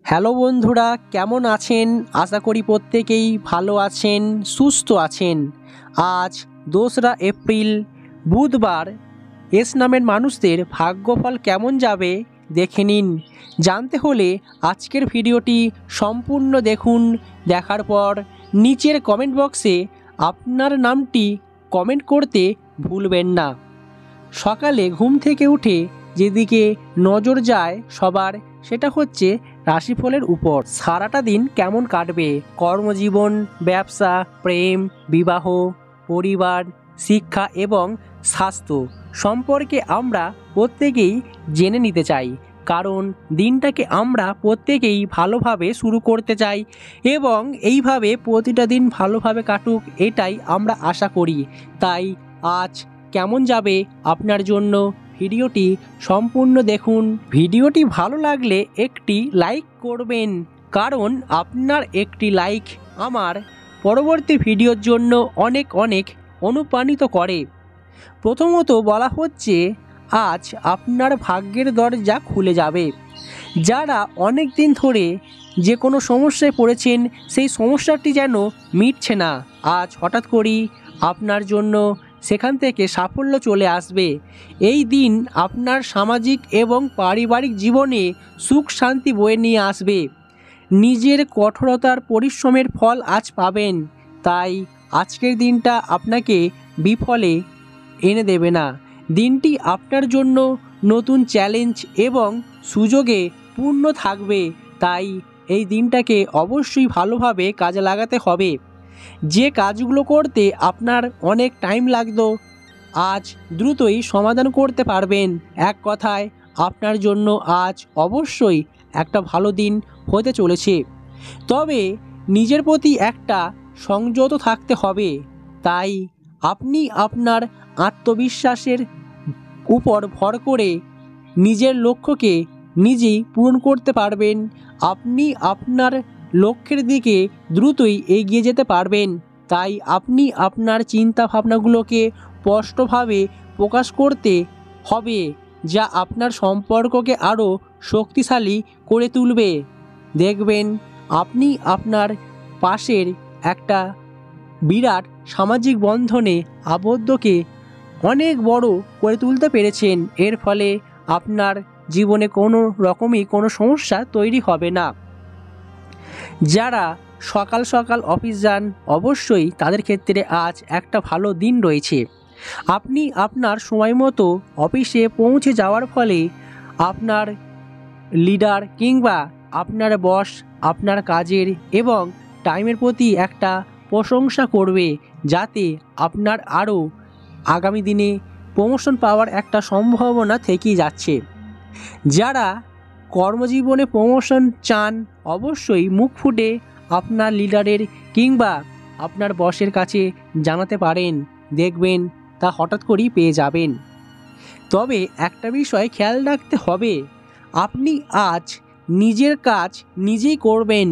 Hello বন্ধুরা, কেমন আছেন? আশা করি প্রত্যেকেই ভালো আছেন, সুস্থ আছেন। আজ 2রা এপ্রিল, বুধবার। এস নামের মানুষদের ভাগ্যফল কেমন যাবে দেখে নিন। জানতে হলে আজকের ভিডিওটি সম্পূর্ণ দেখুন। দেখার পর নিচের কমেন্ট বক্সে আপনার নামটি কমেন্ট করতে ভুলবেন না। সকালে ঘুম থেকে উঠে যেদিকে নজর যায় সবার, সেটা হচ্ছে রাশিফলের উপর। সারাটা দিন কেমন কাটবে? কর্মজীবন, ব্যবসা, প্রেম, বিবাহ, পরিবার, শিক্ষা এবং স্বাস্থ্য সম্পর্কে আমরা প্রত্যেকেই জেনে নিতে চাই, কারণ দিনটাকে আমরা প্রত্যেকেই ভালোভাবে শুরু করতে চাই এবং এইভাবে প্রতিটা দিন ভালোভাবে কাটুক, এটাই আমরা আশা করি। তাই আজ কেমন যাবে আপনার জন্য ভিডিওটি সম্পূর্ণ দেখুন। ভিডিওটি ভালো লাগলে একটি লাইক করবেন, কারণ আপনার একটি লাইক আমার পরবর্তী ভিডিওর জন্য অনেক অনেক অনুপ্রাণিত করে। প্রথমত বলা হচ্ছে, আজ আপনার ভাগ্যের দরজা খুলে যাবে। যারা অনেক দিন ধরে যে কোনো সমস্যায় পড়েছেন, সেই সমস্যাটি যেন মিটছে না, আজ হঠাৎ করেই আপনার জন্য সেখান থেকে সাফল্য চলে আসবে। এই দিন আপনার সামাজিক এবং পারিবারিক জীবনে সুখ শান্তি বয়ে নিয়ে আসবে। নিজের কঠোরতার পরিশ্রমের ফল আজ পাবেন, তাই আজকের দিনটা আপনাকে বিফলে এনে দেবে না। দিনটি আপনার জন্য নতুন চ্যালেঞ্জ এবং সুযোগে পূর্ণ থাকবে, তাই এই দিনটাকে অবশ্যই ভালোভাবে কাজে লাগাতে হবে। যে কাজগুলো করতে আপনার অনেক টাইম লাগতো, আজ দ্রুতই সমাধান করতে পারবেন। এক কথায় আপনার জন্য আজ অবশ্যই একটা ভালো দিন হতে চলেছে। তবে নিজের প্রতি একটা সংযত থাকতে হবে, তাই আপনি আপনার আত্মবিশ্বাসের উপর ভর করে নিজের লক্ষ্যকে নিজেই পূরণ করতে পারবেন। আপনি আপনার লক্ষ্যের দিকে দ্রুতই এগিয়ে যেতে পারবেন, তাই আপনি আপনার চিন্তা ভাবনাগুলোকে স্পষ্টভাবে প্রকাশ করতে হবে, যা আপনার সম্পর্ককে আরও শক্তিশালী করে তুলবে। দেখবেন আপনি আপনার পাশের একটা বিরাট সামাজিক বন্ধনে আবদ্ধকে অনেক বড় করে তুলতে পেরেছেন। এর ফলে আপনার জীবনে কোনো রকমই কোনো সমস্যা তৈরি হবে না। যারা সকাল সকাল অফিস যান, অবশ্যই তাদের ক্ষেত্রে আজ একটা ভালো দিন রয়েছে। আপনি আপনার সময় মতো অফিসে পৌঁছে যাওয়ার ফলে আপনার লিডার কিংবা আপনার বস আপনার কাজের এবং টাইমের প্রতি একটা প্রশংসা করবে, যাতে আপনার আরও আগামী দিনে প্রমোশন পাওয়ার একটা সম্ভাবনা থেকেই যাচ্ছে। যারা কর্মজীবনে প্রমোশন চান, অবশ্যই মুখ ফুটে আপনার লিডারের কিংবা আপনার বসের কাছে জানাতে পারেন, দেখবেন তা হঠাৎ করেই পেয়ে যাবেন। তবে একটা বিষয় খেয়াল রাখতে হবে, আপনি আজ নিজের কাজ নিজেই করবেন,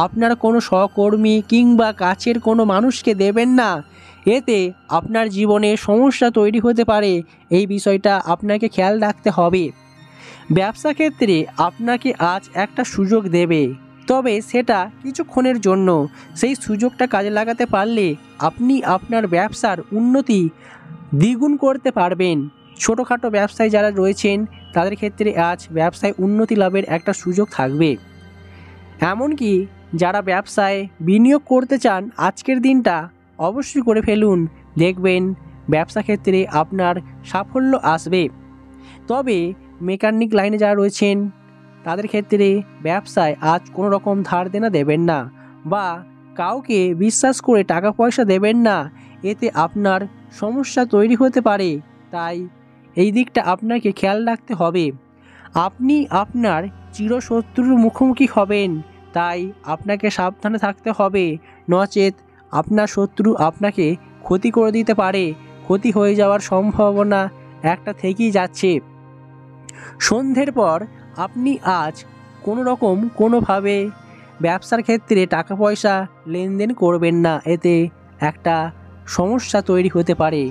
আপনার কোনো সহকর্মী কিংবা কাছের কোনো মানুষকে দেবেন না। এতে আপনার জীবনে সমস্যা তৈরি হতে পারে, এই বিষয়টা আপনাকে খেয়াল রাখতে হবে। ব্যবসা ক্ষেত্রে আপনাকে আজ একটা সুযোগ দেবে, তবে সেটা কিছুক্ষণের জন্য। সেই সুযোগটা কাজে লাগাতে পারলে আপনি আপনার ব্যবসার উন্নতি দ্বিগুণ করতে পারবেন। ছোটোখাটো ব্যবসায় যারা রয়েছেন, তাদের ক্ষেত্রে আজ ব্যবসায় উন্নতি লাভের একটা সুযোগ থাকবে। এমনকি যারা ব্যবসায় বিনিয়োগ করতে চান, আজকের দিনটা অবশ্যই করে ফেলুন, দেখবেন ব্যবসা ক্ষেত্রে আপনার সাফল্য আসবে। তবে মেকানিক লাইনে যারা রয়েছেন, তাদের ক্ষেত্রে ব্যবসায় আজ কোনো রকম ধার দেনা দেবেন না বা কাউকে বিশ্বাস করে টাকা পয়সা দেবেন না, এতে আপনার সমস্যা তৈরি হতে পারে। তাই এই দিকটা আপনাকে খেয়াল রাখতে হবে। আপনি আপনার চিরশত্রুর মুখোমুখি হবেন, তাই আপনাকে সাবধানে থাকতে হবে, নচেত আপনার শত্রু আপনাকে ক্ষতি করে দিতে পারে। ক্ষতি হয়ে যাওয়ার সম্ভাবনা একটা থেকেই যাচ্ছে। সন্ধ্যের পর আপনি আজ কোনো রকম কোনোভাবে ব্যবসার ক্ষেত্রে টাকা পয়সা লেনদেন করবেন না, এতে একটা সমস্যা তৈরি হতে পারে,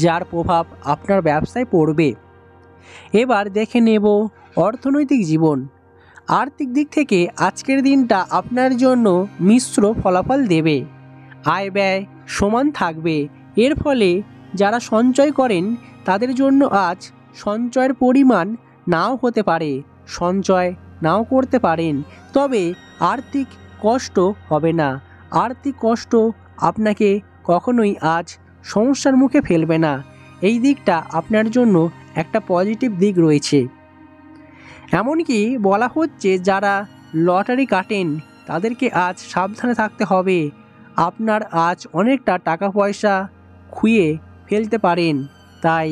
যার প্রভাব আপনার ব্যবসায় পড়বে। এবার দেখে নেব অর্থনৈতিক জীবন। আর্থিক দিক থেকে আজকের দিনটা আপনার জন্য মিশ্র ফলাফল দেবে। আয় ব্যয় সমান থাকবে। এর ফলে যারা সঞ্চয় করেন তাদের জন্য আজ সঞ্চয়ের পরিমাণ নাও হতে পারে, সঞ্চয় নাও করতে পারেন, তবে আর্থিক কষ্ট হবে না। আর্থিক কষ্ট আপনাকে কখনোই আজ সমস্যার মুখে ফেলবে না। এই দিকটা আপনার জন্য একটা পজিটিভ দিক রয়েছে। এমনকি বলা হচ্ছে যারা লটারি কাটেন তাদেরকে আজ সাবধানে থাকতে হবে। আপনার আজ অনেকটা টাকা পয়সা খুইয়ে ফেলতে পারেন, তাই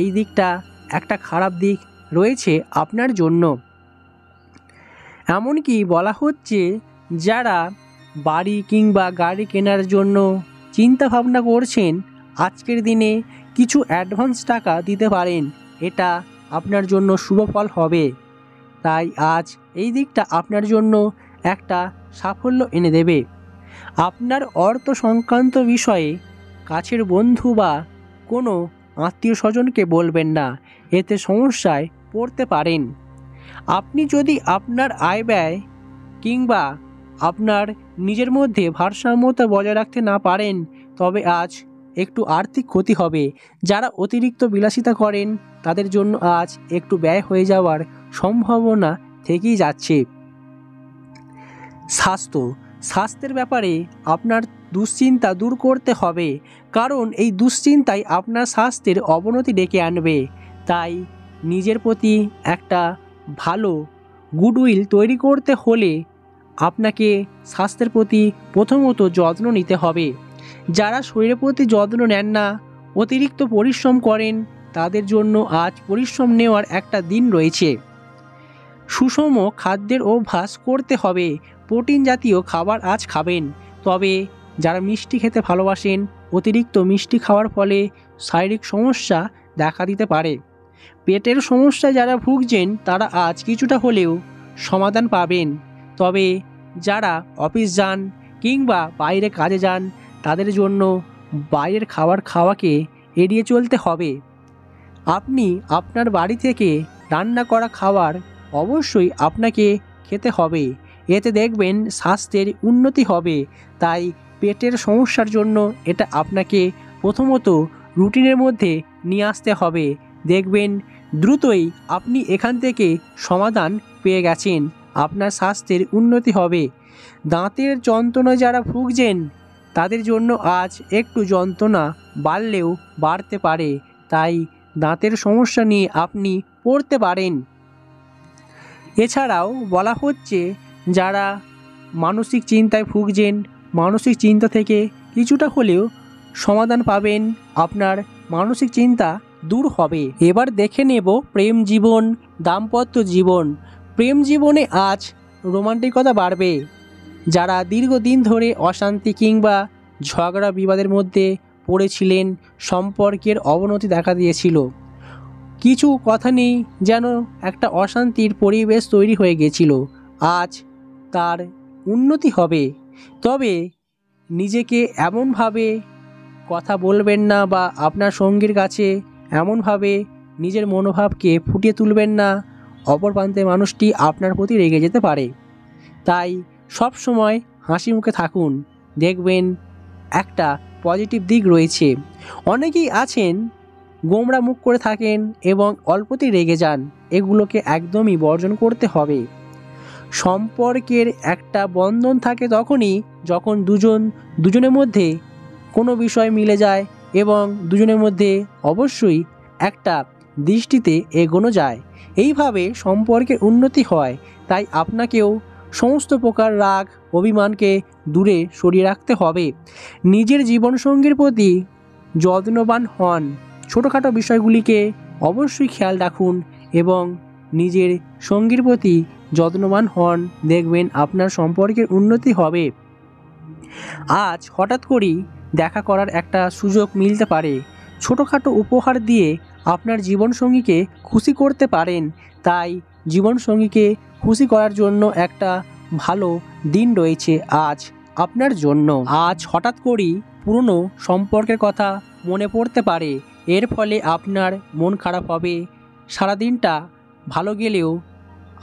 এই দিকটা একটা খারাপ দিক রয়েছে আপনার জন্য। এমনকি বলা হচ্ছে যারা বাড়ি কিংবা গাড়ি কেনার জন্য চিন্তা ভাবনা করছেন আজকের দিনে কিছু অ্যাডভান্স টাকা দিতে পারেন, এটা আপনার জন্য শুভ ফল হবে। তাই আজ এই দিকটা আপনার জন্য একটা সাফল্য এনে দেবে। আপনার অর্থ সংক্রান্ত বিষয়ে কাছের বন্ধু বা কোনো আত্মীয় স্বজনকে বলবেন না, এতে সমস্যায় পড়তে পারেন। আপনি যদি আপনার আয় ব্যয় কিংবা আপনার নিজের মধ্যে ভারসাম্যতা বজায় রাখতে না পারেন তবে আজ একটু আর্থিক ক্ষতি হবে। যারা অতিরিক্ত বিলাসিতা করেন তাদের জন্য আজ একটু ব্যয় হয়ে যাওয়ার সম্ভাবনা থেকেই যাচ্ছে। স্বাস্থ্যের ব্যাপারে আপনার দুশ্চিন্তা দূর করতে হবে, কারণ এই দুশ্চিন্তাই আপনার স্বাস্থ্যের অবনতি ডেকে আনবে। তাই নিজের প্রতি একটা ভালো গুডউইল তৈরি করতে হলে আপনাকে স্বাস্থ্যের প্রতি প্রথমত যত্ন নিতে হবে। যারা শরীরের প্রতি যত্ন নেন না, অতিরিক্ত পরিশ্রম করেন, তাদের জন্য আজ পরিশ্রম নেওয়ার একটা দিন রয়েছে। সুষম খাদ্যের অভ্যাস করতে হবে। প্রোটিন জাতীয় খাবার আজ খাবেন। তবে যারা মিষ্টি খেতে ভালোবাসেন, অতিরিক্ত মিষ্টি খাওয়ার ফলে শারীরিক সমস্যা দেখা দিতে পারে। পেটের সমস্যায় যারা ভুগছেন তারা আজ কিছুটা হলেও সমাধান পাবেন। তবে যারা অফিস যান কিংবা বাইরে কাজে যান তাদের জন্য বাইরের খাবার খাওয়াকে এড়িয়ে চলতে হবে। আপনি আপনার বাড়ি থেকে রান্না করা খাবার অবশ্যই আপনাকে খেতে হবে, এতে দেখবেন স্বাস্থ্যের উন্নতি হবে। তাই পেটের সমস্যার জন্য এটা আপনাকে প্রথমত রুটিনের মধ্যে নিয়ে আসতে হবে। দেখবেন দ্রুতই আপনি এখান থেকে সমাধান পেয়ে গেছেন, আপনার স্বাস্থ্যের উন্নতি হবে। দাঁতের যন্ত্রণায় যারা ভুগছেন তাদের জন্য আজ একটু যন্ত্রণা বাড়লেও বাড়তে পারে, তাই দাঁতের সমস্যা নিয়ে আপনি পড়তে পারেন। এছাড়াও বলা হচ্ছে যারা মানসিক চিন্তায় ভুগছেন, মানসিক চিন্তা থেকে কিছুটা হলেও সমাধান পাবেন, আপনার মানসিক চিন্তা দূর হবে। এবার দেখে নেব প্রেম জীবন, দাম্পত্য জীবন। প্রেম জীবনে আজ রোমান্টিকতা বাড়বে। যারা দীর্ঘদিন ধরে অশান্তি কিংবা ঝগড়া বিবাদের মধ্যে পড়েছিলেন, সম্পর্কের অবনতি দেখা দিয়েছিল, কিছু কথা নেই যেন একটা অশান্তির পরিবেশ তৈরি হয়ে গেছিল, আজ তার উন্নতি হবে। তবে নিজেকে এমনভাবে কথা বলবেন না বা আপনার সঙ্গীর কাছে এমনভাবে নিজের মনোভাবকে ফুটিয়ে তুলবেন না, অপর প্রান্তে মানুষটি আপনার প্রতি রেগে যেতে পারে। তাই সব সময় হাসি মুখে থাকুন, দেখবেন একটা পজিটিভ দিক রয়েছে। অনেকেই আছেন গোমড়া মুখ করে থাকেন এবং অল্পতেই রেগে যান, এগুলোকে একদমই বর্জন করতে হবে। সম্পর্কের একটা বন্ধন থাকে তখনই যখন দুজনের মধ্যে কোনো বিষয় মিলে যায় এবং দুজনের মধ্যে অবশ্যই একটা দৃষ্টিতে এগোনো যায়, এইভাবে সম্পর্কের উন্নতি হয়। তাই আপনাকেও সমস্ত প্রকার রাগ অভিমানকে দূরে সরিয়ে রাখতে হবে। নিজের জীবনসঙ্গীর প্রতি যত্নবান হন, ছোটোখাটো বিষয়গুলিকে অবশ্যই খেয়াল রাখুন এবং নিজের সঙ্গীর প্রতি যত্নবান হন, দেখবেন আপনার সম্পর্কের উন্নতি হবে। আজ হঠাৎ করেই দেখা করার একটা সুযোগ মিলতে পারে, ছোটোখাটো উপহার দিয়ে আপনার জীবনসঙ্গীকে খুশি করতে পারেন। তাই জীবনসঙ্গীকে খুশি করার জন্য একটা ভালো দিন রয়েছে আজ আপনার জন্য। আজ হঠাৎ করেই পুরনো সম্পর্কের কথা মনে পড়তে পারে, এর ফলে আপনার মন খারাপ হবে। সারাদিনটা ভালো গেলেও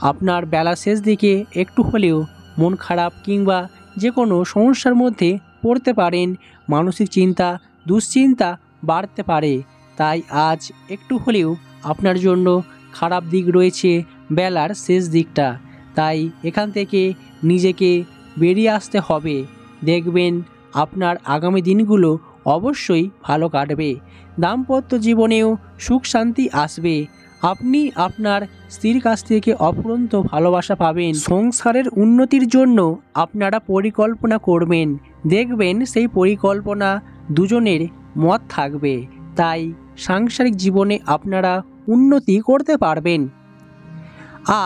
আপনার বেলার শেষ দিকে একটু হলেও মন খারাপ কিংবা যে কোনো সমস্যার মধ্যে পড়তে পারেন, মানসিক চিন্তা দুশ্চিন্তা বাড়তে পারে। তাই আজ একটু হলেও আপনার জন্য খারাপ দিক রয়েছে বেলার শেষ দিকটা। তাই এখান থেকে নিজেকে বেরিয়ে আসতে হবে। দেখবেন আপনার আগামী দিনগুলো অবশ্যই ভালো কাটবে। দাম্পত্য জীবনেও সুখ শান্তি আসবে। আপনি আপনার স্ত্রীর কাছ থেকে অফুরন্ত ভালোবাসা পাবেন। সংসারের উন্নতির জন্য আপনারা পরিকল্পনা করবেন, দেখবেন সেই পরিকল্পনা দুজনের মত থাকবে। তাই সাংসারিক জীবনে আপনারা উন্নতি করতে পারবেন।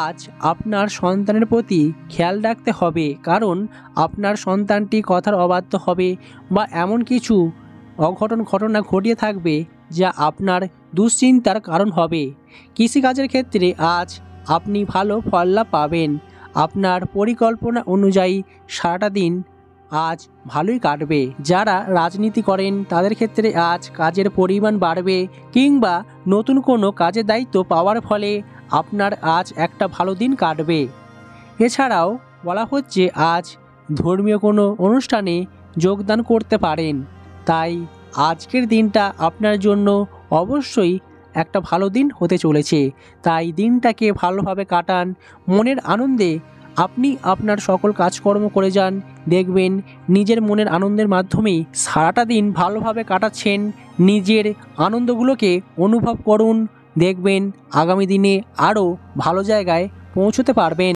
আজ আপনার সন্তানের প্রতি খেয়াল রাখতে হবে, কারণ আপনার সন্তানটি কথার অবাধ্য হবে বা এমন কিছু ঘটনা ঘটিয়ে থাকবে যা আপনার দুশ্চিন্তার কারণ হবে। কৃষিকাজের ক্ষেত্রে আজ আপনি ভালো ফল লাভ পাবেন। আপনার পরিকল্পনা অনুযায়ী সারাটা দিন আজ ভালোই কাটবে। যারা রাজনীতি করেন তাদের ক্ষেত্রে আজ কাজের পরিমাণ বাড়বে কিংবা নতুন কোনো কাজের দায়িত্ব পাওয়ার ফলে আপনার আজ একটা ভালো দিন কাটবে। এছাড়াও বলা হচ্ছে আজ ধর্মীয় কোনো অনুষ্ঠানে যোগদান করতে পারেন। তাই আজকের দিনটা আপনার জন্য অবশ্যই একটা ভালো দিন হতে চলেছে। তাই দিনটাকে ভালোভাবে কাটান, মনের আনন্দে আপনি আপনার সকল কাজকর্ম করে যান। দেখবেন নিজের মনের আনন্দের মাধ্যমেই সারাটা দিন ভালোভাবে কাটাচ্ছেন। নিজের আনন্দগুলোকে অনুভব করুন, দেখবেন আগামী দিনে আরও ভালো জায়গায় পৌঁছতে পারবেন।